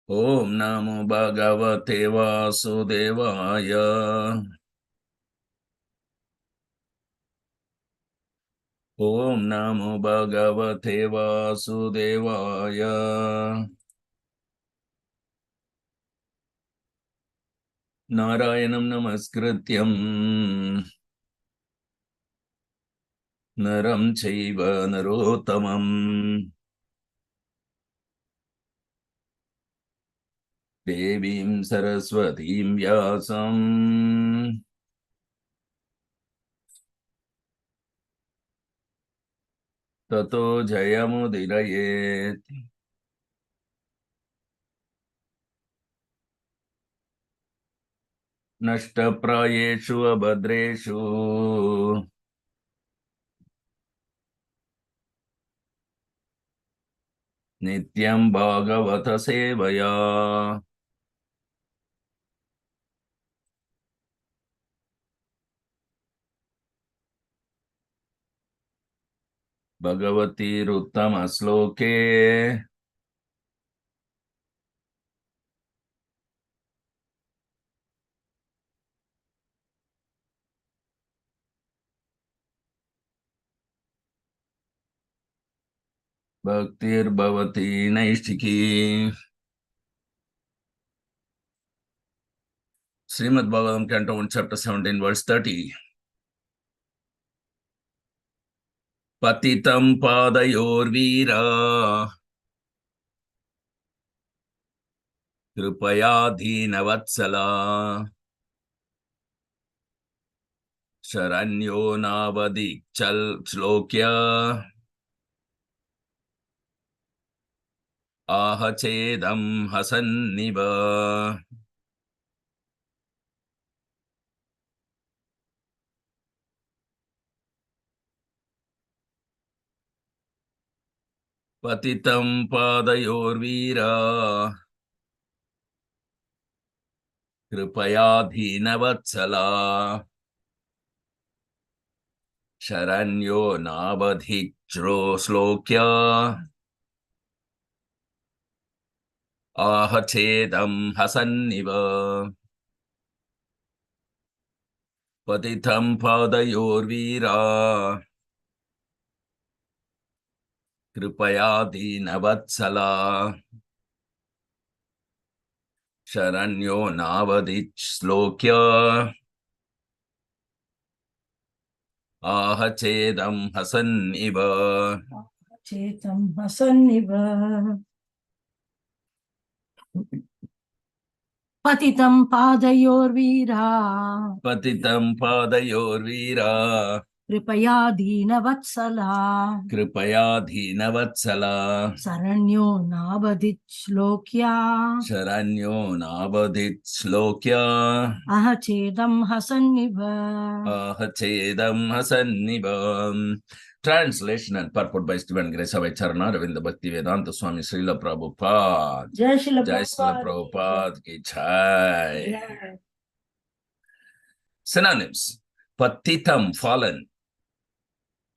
Om Namo Bhagavate Vasudevaya. Om Namo Bhagavate Vasudevaya. Narayanam Namaskrityam Naram Chaiva Narottamam Devim Saraswatim Vyasam Tato Jayamudirayet. Nashtaprayeshu abhadreshu Nityam Bhagavata Sevaya. Bhagavati Ruttama Sloke Bhaktir Bhavati Naishtiki. Srimad Bhagavatam, Canto 1, Chapter 17, Verse 30. Patitam Padayor Veera Kripaya Dhinavatsala Sharanyo Navadik Chal Shlokya Ahachedam Hasanniva. Patitam Padayor Veera Kripaya Dhinavatsala Sharanyo Navadhik Shlokya Ahachedam Hasanniva. Patitam Padayor Veera Kripaya Dhinavatsala Sharanyo Navadhik Shlokya Ahachedam Hasanniva. Chetam Hasanniva. Patitam Padayor Veera Patitam Padayor Veera Kripaya Dhinavatsala Kripaya Dhinavatsala Saranyo Navadit Shlokya Sharanyo Navadhik Shlokya Ahachedam Hasanniva. Ahachedam Hasanniva. Translation and purport by Stephen Grace Charana Ravinda Bhakti Vedanta Swami Srila Prabhupada. Jai Srila Jai Srila Prabhupada ki jai. Jai. Synonyms: Patitam, fallen.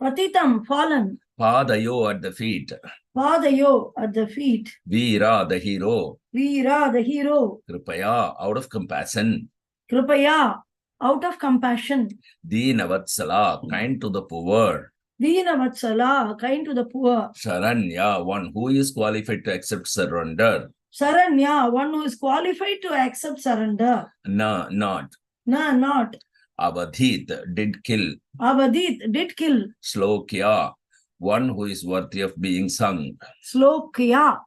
Patitam, fallen. Padayo, at the feet. Padayo, at the feet. Veera, the hero. Veera, the hero. Kripaya, out of compassion. Kripaya, out of compassion. Deenavatsala, kind to the poor. Deenavatsala, kind to the poor. Sharanya, one who is qualified to accept surrender. Saranya, one who is qualified to accept surrender. No, not. No, not. Avadhit, did kill. Avadit, did kill. Slokya, one who is worthy of being sung. Slokya,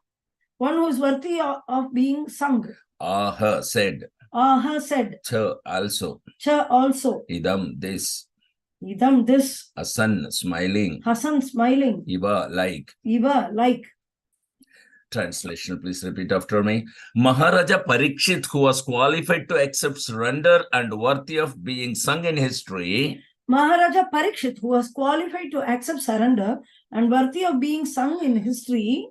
one who is worthy of being sung. Aha, said. Aha, said. Cha, also. Cha, also. Idam, this. Idam, this. Hasan, smiling. Hasan, smiling. Iva, like. Iva, like. Translation, please repeat after me. Maharaja Parikshit, who was qualified to accept surrender and worthy of being sung in history. Maharaja Parikshit, who was qualified to accept surrender and worthy of being sung in history,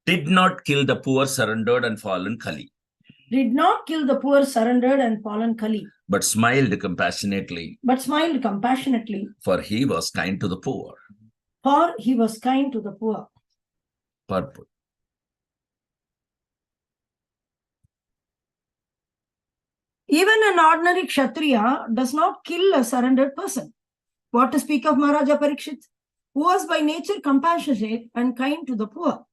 did not kill the poor, surrendered and fallen Kali. Did not kill the poor, surrendered and fallen Kali. But smiled compassionately. But smiled compassionately. For he was kind to the poor. For he was kind to the poor. Purport. Even an ordinary Kshatriya does not kill a surrendered person. What to speak of Maharaja Parikshit, who was by nature compassionate and kind to the poor.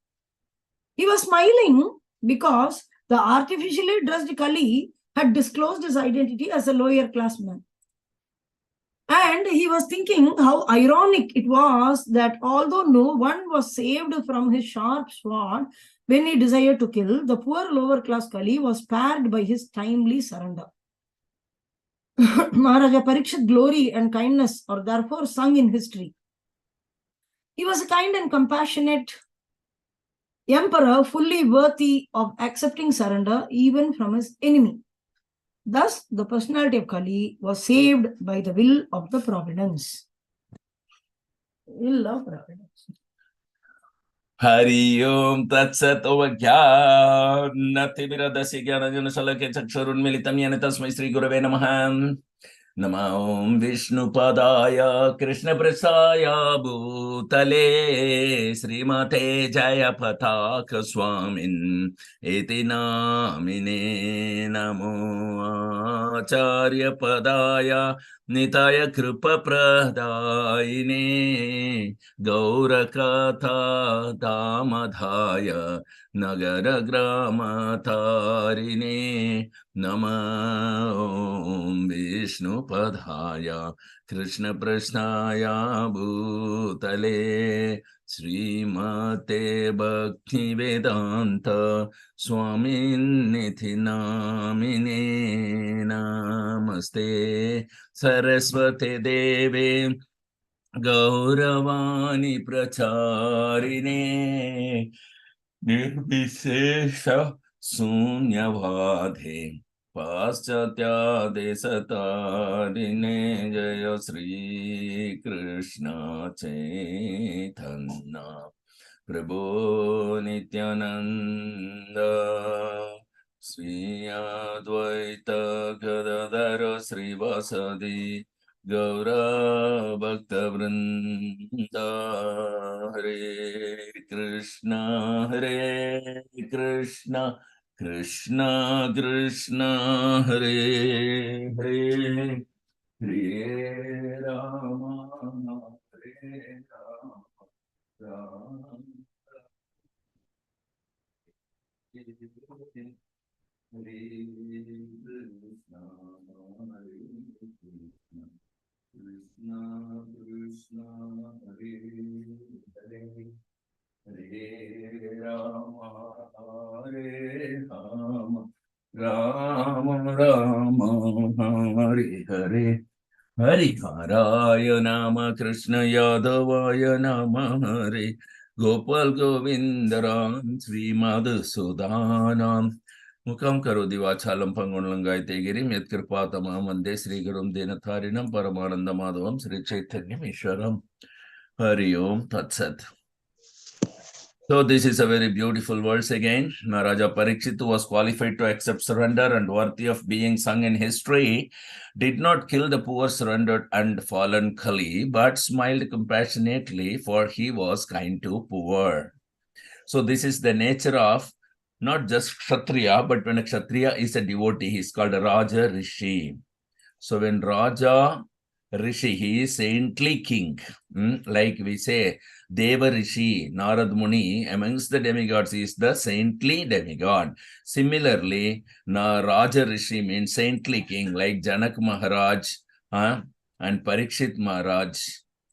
He was smiling because the artificially dressed Kali had disclosed his identity as a lower class man. And he was thinking how ironic it was that although no one was saved from his sharp sword when he desired to kill, the poor lower class Kali was spared by his timely surrender. Maharaja Parikshit's glory and kindness are therefore sung in history. He was a kind and compassionate emperor, fully worthy of accepting surrender even from his enemy. Thus, the personality of Kali was saved by the will of the providence. Will of providence. Hari Om Tat Sat Nati Viradasi Gyanajana Salake Chakshurunmilitam Yena Tasmai Sri Gurave Namaha. Namo Vishnu Padaya Krishna Prasaya Bhutale Srimate Jaya Pataka Swamin Iti Namine Namo Acharya Padaya Nitaya Kripa Pradayine Gaurakatha Damadhaya Nagara Grama Tarine Namo Vishnu Padhaya Krishna Prasnaya Bhutale Srimate Bhakti Vedanta Swamin Nithi Namine Namaste Saraswati Devi Gauravani Pracharine Nirvishesha Sunyavadhe Paschatya Desatarine Jaya Sri Krishna Chaitanya Prabhu Nityananda Sri Advaita Gadadhara Sri Vasadi Gaura Bhakta Vrinda Hare Krishna Krishna Krishna Hare Hare Hare Rama Hare Rama Rama Hare Krishna Hare Krishna Krishna Krishna Hare Hare Hare Rama Hare Rama Rama Rama Hare Hare Hariharaya Nama Krishna Yadavaya Nama Hare Gopal Govindaram Sri Madhusudanam Mukam Karodi Vachalam Pangunalam Gaitegirim Yatkirpatama Mande Sri Gurum Denatharinam Paramananda Madhavam Sri Chaitanya Ishwaram Hari Om Tat Sat. So this is a very beautiful verse again. Maharaja Parikshit, who was qualified to accept surrender and worthy of being sung in history, did not kill the poor surrendered and fallen Kali, but smiled compassionately, for he was kind to poor. So this is the nature of not just Kshatriya, but when a Kshatriya is a devotee, he is called a Raja Rishi. So when Raja Rishi, he is saintly king. Like we say, Deva Rishi, Narad Muni, amongst the demigods, is the saintly demigod. Similarly, Raja Rishi means saintly king, like Janak Maharaj and Parikshit Maharaj.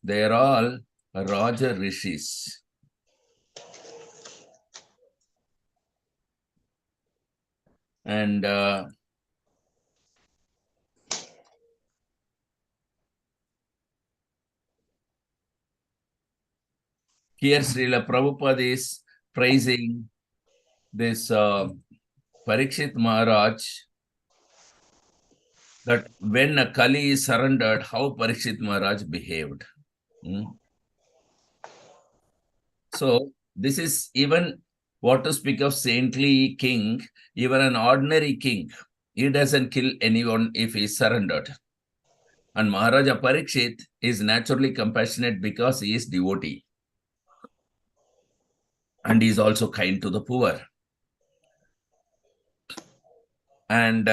They are all Raja Rishis. And here Srila Prabhupada is praising this Parikshit Maharaj, that when a Kali is surrendered, how Parikshit Maharaj behaved. So this is even what to speak of saintly king, even an ordinary king, he doesn't kill anyone if he is surrendered. And Maharaja Parikshit is naturally compassionate because he is devotee. And he is also kind to the poor. And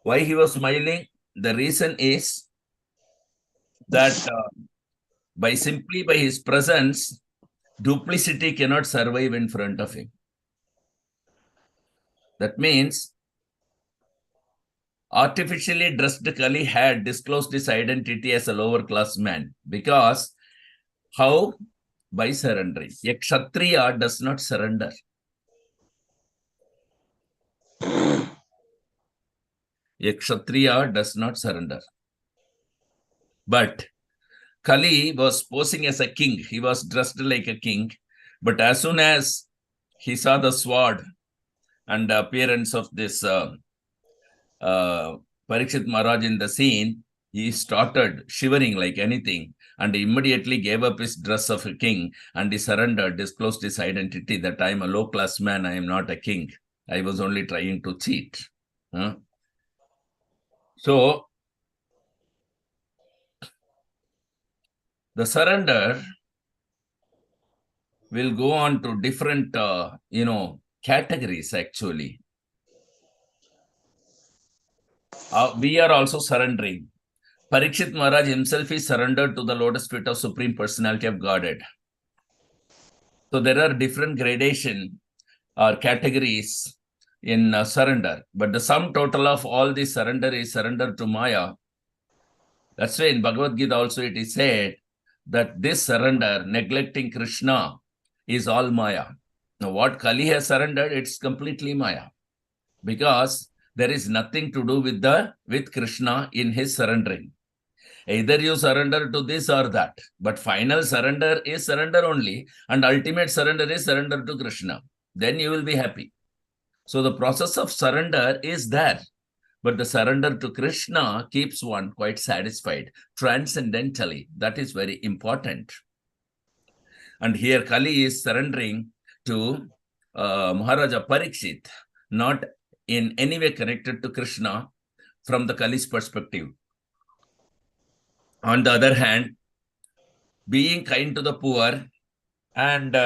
Why he was smiling? The reason is that simply by his presence, duplicity cannot survive in front of him. That means artificially dressed Kali had disclosed his identity as a lower class man. Because how? By surrendering. A Kshatriya does not surrender. A Kshatriya does not surrender. But Kali was posing as a king. He was dressed like a king. But as soon as he saw the sword and the appearance of this Parikshit Maharaj in the scene, he started shivering like anything and immediately gave up his dress of a king and he surrendered, disclosed his identity that I am a low-class man, I am not a king. I was only trying to cheat. So, the surrender will go on to different, categories actually. We are also surrendering. Parikshit Maharaj himself is surrendered to the lotus feet of Supreme Personality of Godhead. So there are different gradation or categories in surrender. But the sum total of all this surrender is surrender to Maya. That's why in Bhagavad Gita also it is said that this surrender, neglecting Krishna, is all Maya. Now what Kali has surrendered, it's completely Maya. Because there is nothing to do with Krishna in his surrendering. Either you surrender to this or that, but final surrender is surrender only, and ultimate surrender is surrender to Krishna. Then you will be happy. So the process of surrender is there, but the surrender to Krishna keeps one quite satisfied, transcendentally. That is very important. And here Kali is surrendering to Maharaja Parikshit, not in any way connected to Krishna from the Kali's perspective. On the other hand, being kind to the poor, and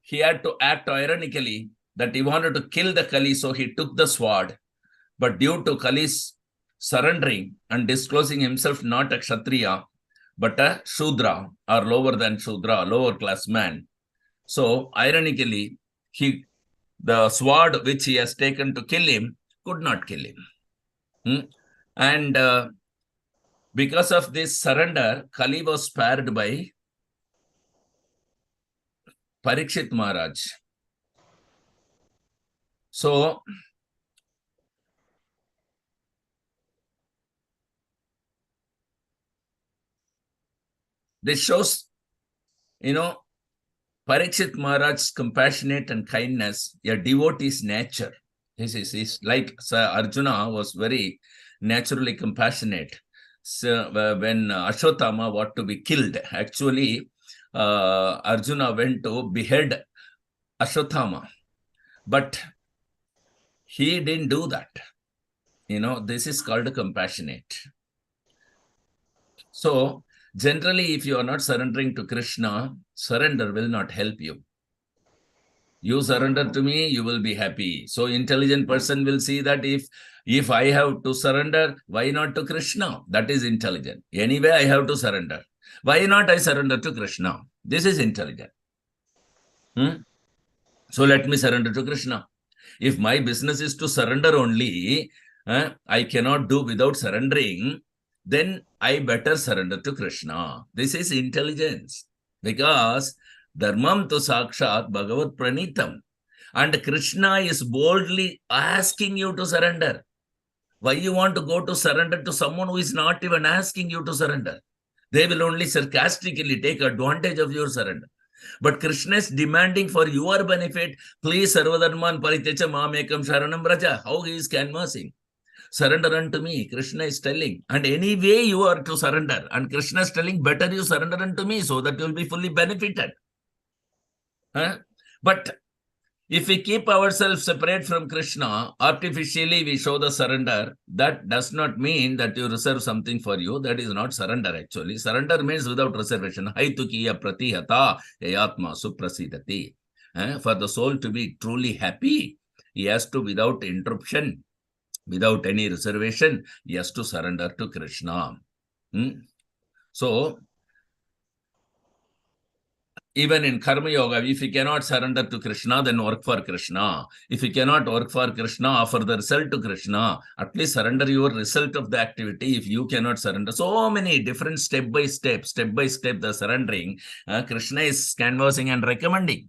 he had to act ironically that he wanted to kill the Kali, so he took the sword. But due to Kali's surrendering and disclosing himself not a Kshatriya, but a Shudra, or lower than Shudra, lower class man. So, ironically, the sword which he has taken to kill him could not kill him. And because of this surrender, Kali was spared by Parikshit Maharaj. So, this shows, Parikshit Maharaj's compassionate and kindness, a devotee's nature. This is like Arjuna was very naturally compassionate. So when Ashwatthama was to be killed, actually, Arjuna went to behead Ashwatthama. But he didn't do that. This is called compassionate. So, generally, if you are not surrendering to Krishna, surrender will not help you. You surrender to me, you will be happy. So, intelligent person will see that if I have to surrender, why not to Krishna? That is intelligent. Anyway, I have to surrender. Why not I surrender to Krishna? This is intelligent. So, let me surrender to Krishna. If my business is to surrender only, I cannot do without surrendering, then I better surrender to Krishna. This is intelligence. Because Dharmam to Sakshat Bhagavat Pranitam. And Krishna is boldly asking you to surrender. Why you want to go to surrender to someone who is not even asking you to surrender? They will only sarcastically take advantage of your surrender. But Krishna is demanding for your benefit, please sarvadharman paritecha mamekam sharanam braja. How he is canvassing? Surrender unto me, Krishna is telling. And anyway you are to surrender. And Krishna is telling, better you surrender unto me so that you will be fully benefited. But if we keep ourselves separate from Krishna, artificially we show the surrender. That does not mean that you reserve something for you. That is not surrender actually. Surrender means without reservation. Haitukiya pratihata yayatma suprasidati. For the soul to be truly happy, he has to, without interruption, without any reservation, he has to surrender to Krishna. So even in Karma Yoga, if you cannot surrender to Krishna, then work for Krishna. If you cannot work for Krishna, offer the result to Krishna. At least surrender your result of the activity if you cannot surrender. So many different step by step, the surrendering, Krishna is canvassing and recommending.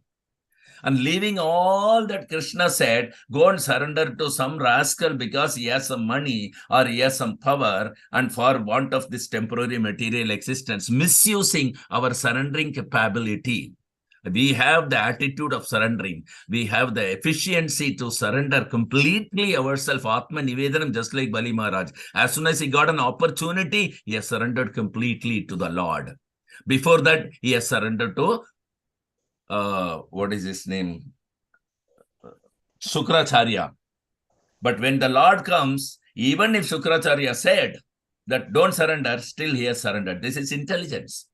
And leaving all that Krishna said, go and surrender to some rascal because he has some money or he has some power, and for want of this temporary material existence, misusing our surrendering capability. We have the attitude of surrendering. We have the efficiency to surrender completely ourselves, Atma Nivedanam, just like Bali Maharaj. As soon as he got an opportunity, he has surrendered completely to the Lord. Before that, he has surrendered to what is his name? Shukracharya. But when the Lord comes, even if Shukracharya said that don't surrender, still he has surrendered. This is intelligence.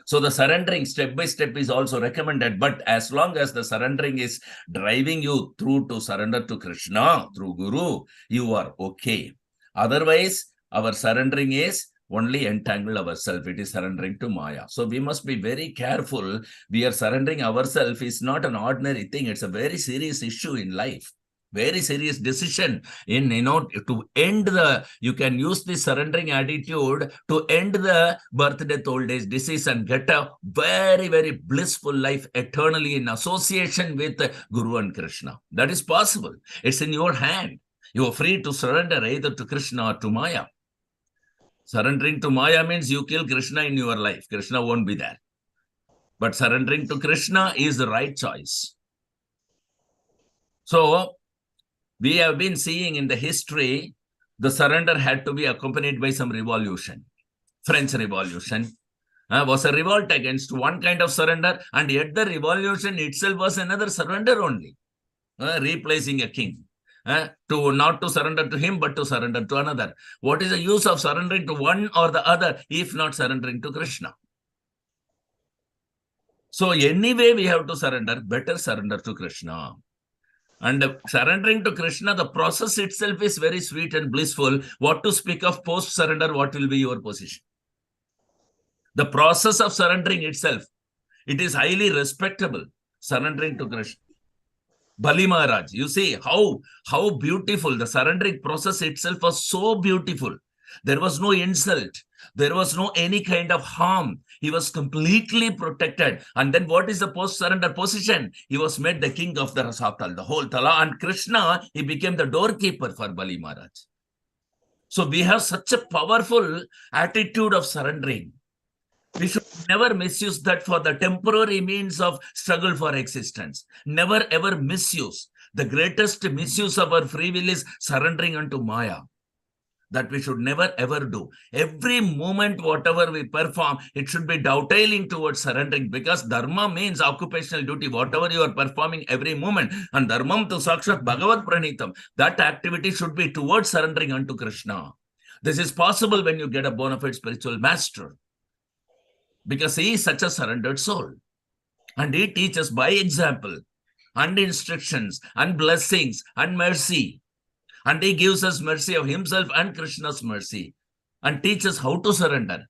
So the surrendering step by step is also recommended, but as long as the surrendering is driving you through to surrender to Krishna through Guru, you are okay. Otherwise, our surrendering is only entangle ourselves. It is surrendering to Maya. So we must be very careful. We are surrendering ourselves is not an ordinary thing. It's a very serious issue in life. Very serious decision in, to end the, you can use this surrendering attitude to end the birth, death, old age, disease, and get a very, very blissful life eternally in association with Guru and Krishna. That is possible. It's in your hand. You are free to surrender either to Krishna or to Maya. Surrendering to Maya means you kill Krishna in your life. Krishna won't be there. But surrendering to Krishna is the right choice. So we have been seeing in the history, the surrender had to be accompanied by some revolution. French Revolution was a revolt against one kind of surrender, and yet the revolution itself was another surrender only, replacing a king. To not to surrender to him, but to surrender to another. What is the use of surrendering to one or the other if not surrendering to Krishna? So anyway, we have to surrender. Better surrender to Krishna. And surrendering to Krishna, the process itself is very sweet and blissful. What to speak of post-surrender, what will be your position? The process of surrendering itself, it is highly respectable, surrendering to Krishna. Bali Maharaj, you see how beautiful the surrendering process itself was. So beautiful. There was no insult. There was no any kind of harm. He was completely protected. And then what is the post-surrender position? He was made the king of the Rasatal, the whole Tala. And Krishna, he became the doorkeeper for Bali Maharaj. So we have such a powerful attitude of surrendering. We should never misuse that for the temporary means of struggle for existence. Never ever misuse. The greatest misuse of our free will is surrendering unto Maya. That we should never ever do. Every moment, whatever we perform, it should be dovetailing towards surrendering, because dharma means occupational duty, whatever you are performing every moment. And dharmam tu sakshat bhagavat pranitam. That activity should be towards surrendering unto Krishna. This is possible when you get a bona fide spiritual master, because he is such a surrendered soul. And he teaches by example, and instructions, and blessings, and mercy. And he gives us mercy of himself and Krishna's mercy, and teaches how to surrender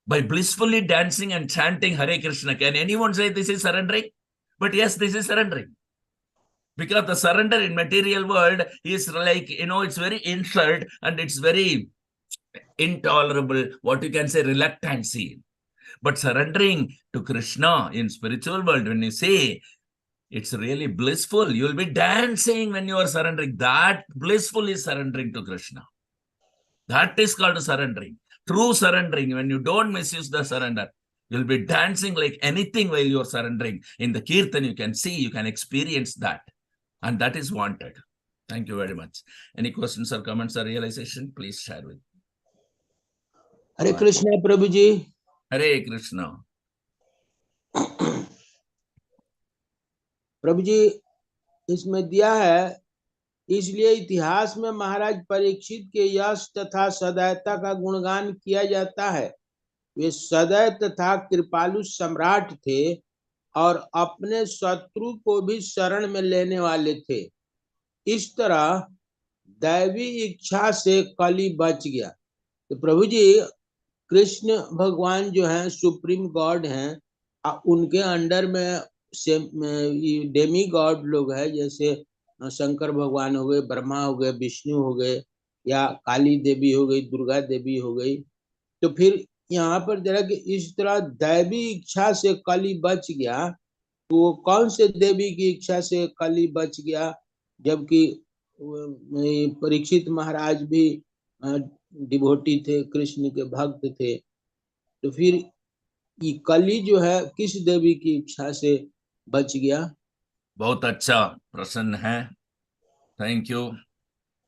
by blissfully dancing and chanting Hare Krishna. Can anyone say this is surrendering? But yes, this is surrendering. Because the surrender in material world is like, it's very insult and it's very intolerable, what you can say, reluctancy. But surrendering to Krishna in spiritual world, when you say, it's really blissful. You'll be dancing when you are surrendering. That blissful is surrendering to Krishna. That is called surrendering. True surrendering, when you don't misuse the surrender, you'll be dancing like anything while you're surrendering. In the Kirtan, you can see, you can experience that. And that is wanted. Thank you very much. Any questions or comments or realization? Please share with me. Hare Krishna, Prabhuji. Hare Krishna. प्रभु जी, इसमें दिया है, इसलिए इतिहास में महाराज परीक्षित के यश तथा सदैवता का गुणगान किया जाता है। वे सदैव तथा कृपालु सम्राट थे और अपने शत्रु को भी शरण में लेने वाले थे। इस तरह दैवी इच्छा से कली बच गया। तो प्रभु जी कृष्ण भगवान जो हैं सुप्रीम गॉड हैं, उनके अंडर में डेमी गॉड लोग हैं, जैसे शंकर भगवान हो गए, ब्रह्मा हो गए, विष्णु हो गए, या काली देवी हो गई, दुर्गा देवी हो गई। तो फिर यहाँ पर जरा कि इस तरह दैवी इच्छा से कली बच गया, तो वो कौन से देवी की इच्छा से कली बच गया? जबकि परीक्षित महाराज भी डिवोटी थे, कृष्ण के भक्त थे। तो फिर ये कली जो है किस देवी की इच्छा से बच गया? बहुत अच्छा प्रश्न है, थैंक यू।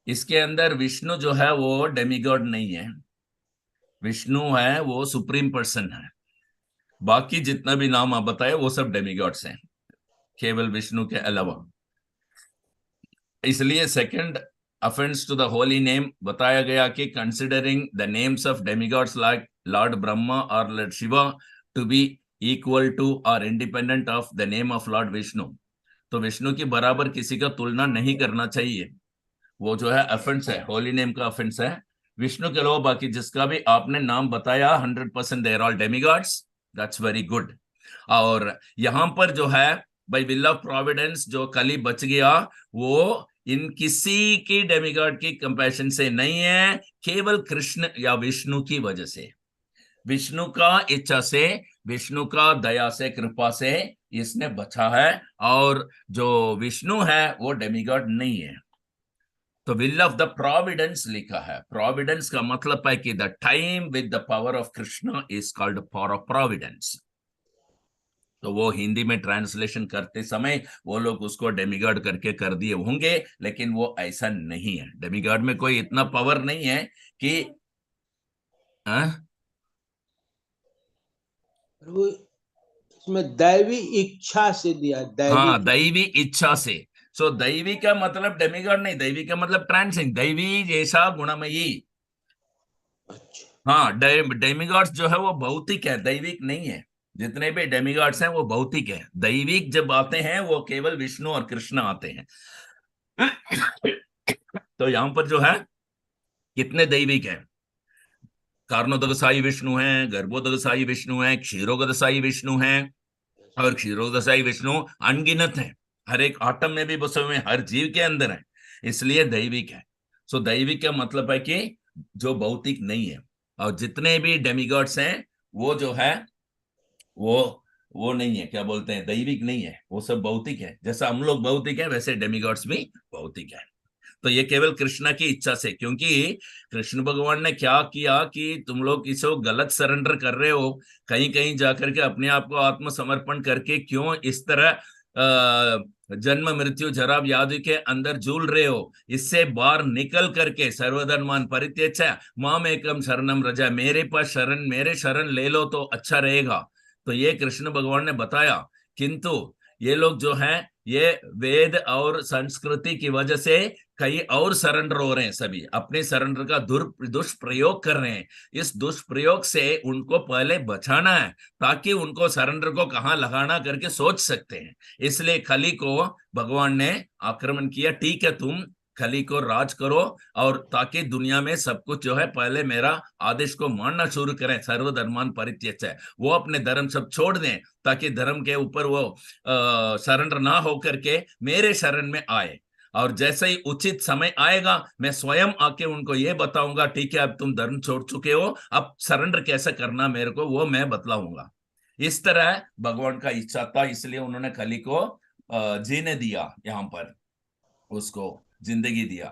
इसके अंदर विष्णु जो है वो डेमीगॉड नहीं है, विष्णु है वो सुप्रीम पर्सन है। बाकी जितना भी नाम आप बताए वो सब डेमीगॉड्स हैं, केवल विष्णु के अलावा। इसलिए second offence to the holy name बताया गया कि considering the names of demigods like lord Brahma और lord Shiva to be equal to और independent of the name of lord Vishnu. तो विष्णु की बराबर किसी का तुलना नहीं करना चाहिए, वो जो है ऑफेंस है, होली नेम का ऑफेंस है। विष्णु के अलावा बाकी जिसका भी आपने नाम बताया 100% they are all demigods, that's very good. और यहां पर जो है बाय विल ऑफ प्रोविडेंस जो कली बच गया, वो इन किसी की डेमीगॉड की कंपैशन से नहीं है, केवल कृष्ण या विष्णु की वजह से, विष्णु का इच्छा से, विष्णु का दया से, कृपा से इसने बचा है। और जो विष्णु है वो डेमीगॉड नहीं है। तो विल ऑफ द प्रोविडेंस लिखा है, प्रोविडेंस का मतलब है कि the time with the power of Krishna is called power of Providence. तो वो हिंदी में ट्रांसलेशन करते समय वो लोग उसको डेमिगॉड करके कर दिए होंगे, लेकिन वो ऐसा नहीं है। डेमिगॉड में कोई इतना पावर नहीं है कि प्रभु इसमें दैवी इच्छा से दिया, हाँ, दैवी इच्छा से। सो दैवी का मतलब डेमिगॉड नहीं, दैवी का मतलब ट्रांसेंड, दैवी जैसा गुणमयी। अच्छा, हाँ, डेमिगॉड्स जो है वो भौतिक है, दैविक नहीं है। जितने भी डेमिगॉड्स हैं वो भौतिक है, दैविक जब आते हैं वो केवल विष्णु और कृष्ण आते हैं। तो यहां पर जो है कितने दैविक है? कारणोदकसाई विष्णु है, गर्भोदकसाई विष्णु है, क्षीरोदकसाई विष्णु है, और क्षीरोदकसाई विष्णु अनगिनत है, हर एक आटम में भी बसे हुए हैं, हर जीव के अंदर है, इसलिए दैविक है। सो दैविक का मतलब है कि जो भौतिक नहीं है। और जितने भी डेमिगॉड्स हैं वो जो है वो नहीं है, क्या बोलते हैं, दैविक नहीं है, वो सब भौतिक है। जैसा हम लोग भौतिक है वैसे डेमिगॉड्स भी भौतिक है। तो ये केवल कृष्ण की इच्छा से, क्योंकि कृष्ण भगवान ने क्या किया कि तुम लोग इसको गलत सरेंडर कर रहे हो, कहीं कहीं जाकर के अपने आप को आत्मसमर्पण करके क्यों इस तरह जन्म मृत्यु जरा व्याधि के अंदर झूल रहे हो। इससे बाहर निकल करके सर्वधर्मान परित्यज्य माम एकम शरणम रजा, मेरे पास शरण, मेरे शरण ले लो तो अच्छा रहेगा। तो ये कृष्ण भगवान ने बताया। किंतु ये लोग जो हैं ये वेद और संस्कृति की वजह से कई और सरेंडर हो रहे हैं, सभी अपने सरेंडर का दुष्प्रयोग कर रहे हैं। इस दुष्प्रयोग से उनको पहले बचाना है, ताकि उनको सरेंडर को कहां लगाना करके सोच सकते हैं। इसलिए खली को भगवान ने आक्रमण किया, ठीक है तुम खली को राज करो, और ताकि दुनिया में सब कुछ जो है पहले मेरा आदेश को मानना शुरू करें, सर्वधर्मान परित्यज्य, वो अपने धर्म सब छोड़ दें, ताकि धर्म के ऊपर वो सरेंडर ना होकर के मेरे शरण में आए। और जैसे ही उचित समय आएगा मैं स्वयं आके उनको ये बताऊंगा, ठीक है अब तुम धर्म छोड़ चुके हो, अब सरेंडर कैसे करना मेरे को वो मैं बतलाऊंगा। इस तरह भगवान का इच्छा था, इसलिए उन्होंने खली को जीने दिया, यहां पर उसको जिंदगी दिया,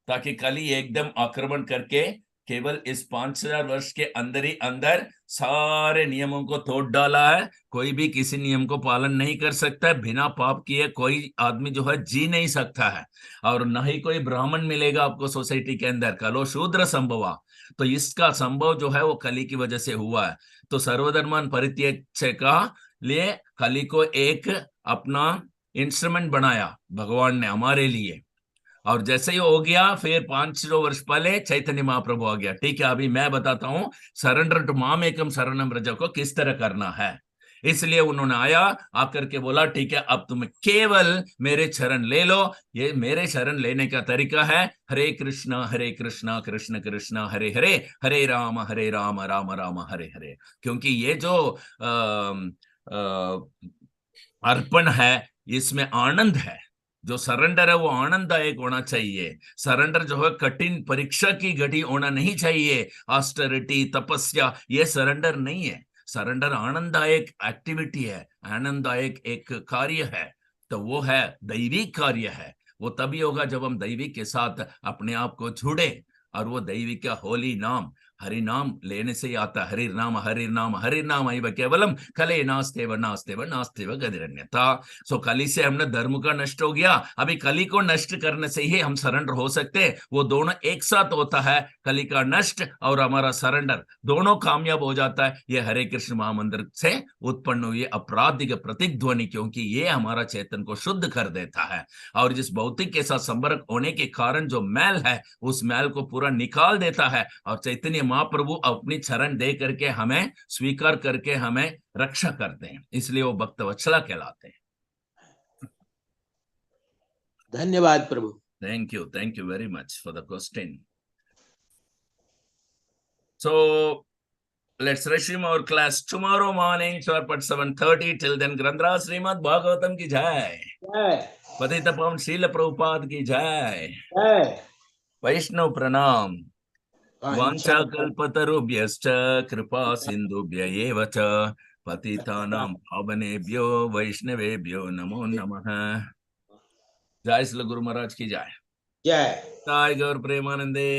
ताकि कली एकदम आक्रमण करके केवल इस 5000 वर्ष के अंदर ही अंदर सारे नियमों को तोड़ डाला है। कोई भी किसी नियम को पालन नहीं कर सकता है, बिना पाप किए कोई आदमी जो है जी नहीं सकता है, और न ही कोई ब्राह्मण मिलेगा आपको सोसाइटी के अंदर, कलो शूद्र संभवा। तो इसका संभव जो है वो कली की वजह से हुआ है। तो सर्वधर्मान परित्यज्य का लिए कली को एक अपना इंस्ट्रूमेंट बनाया भगवान ने हमारे लिए। और जैसे ही हो गया फिर 500 वर्ष पहले चैतन्य महाप्रभु आ गया। ठीक है, अभी मैं बताता हूं सरेंडर टू माम एकम शरणम रज को किस तरह करना है। इसलिए उन्होंने आया, आकर के बोला ठीक है अब तुम केवल मेरे शरण ले लो। ये मेरे शरण लेने का तरीका है हरे कृष्णा कृष्ण कृष्ण हरे हरे, हरे राम राम राम हरे हरे। क्योंकि ये जो अर्पण है इसमें आनंद है। जो सरेंडर है वो आनंददायक होना चाहिए। सरेंडर जो है कठिन परीक्षा की घड़ी होना नहीं चाहिए। ऑस्टेरिटी तपस्या ये सरेंडर नहीं है। सरेंडर आनंददायक एक्टिविटी है, आनंददायक एक कार्य है। तो वो है दैविक कार्य है। वो तभी होगा जब हम दैविक के साथ अपने आप को जुड़े। और वो दैविक का होली नाम हरि नाम लेने से ही आता। हरि नाम ऐव केवलम कले नास्तेव गतिरन्यथा। सो कली से हमने धर्म का नष्ट हो गया। अभी कली को नष्ट करने से ही हम सरेंडर हो सकते। वो दोनों एक साथ होता है, कली का नष्ट और हमारा सरेंडर दोनों कामयाब हो जाता है। ये हरे कृष्ण महामंदिर से उत्पन्न हुई आपराधिक प्रतिध्वनि, क्योंकि ये हमारा चेतन को शुद्ध कर देता है। और जिस भौतिक के साथ संपर्क होने के कारण जो मैल है उस मैल को पूरा निकाल देता है। और चैतन्य महाप्रभु अपनी शरण दे करके हमें स्वीकार करके हमें रक्षा करते हैं, इसलिए वो भक्त वत्सला कहलाते हैं। धन्यवाद प्रभु। Thank you very much for the question. So let's resume our class tomorrow morning sharp at 7:30. Till then, ग्रंथराज श्रीमद् भागवतम की जय। जय पतित पावन श्रील प्रभुपाद की जय। जय। वैष्णव प्रणाम। वाञ्छा कल्पतरुभ्यश्च कृपा सिन्धुभ्य एव च पतितानां पावनेभ्यो वैष्णवेभ्यो नमो नमः। जय श्री गुरु महाराज की जय। जय जय गौर प्रेमानंदे।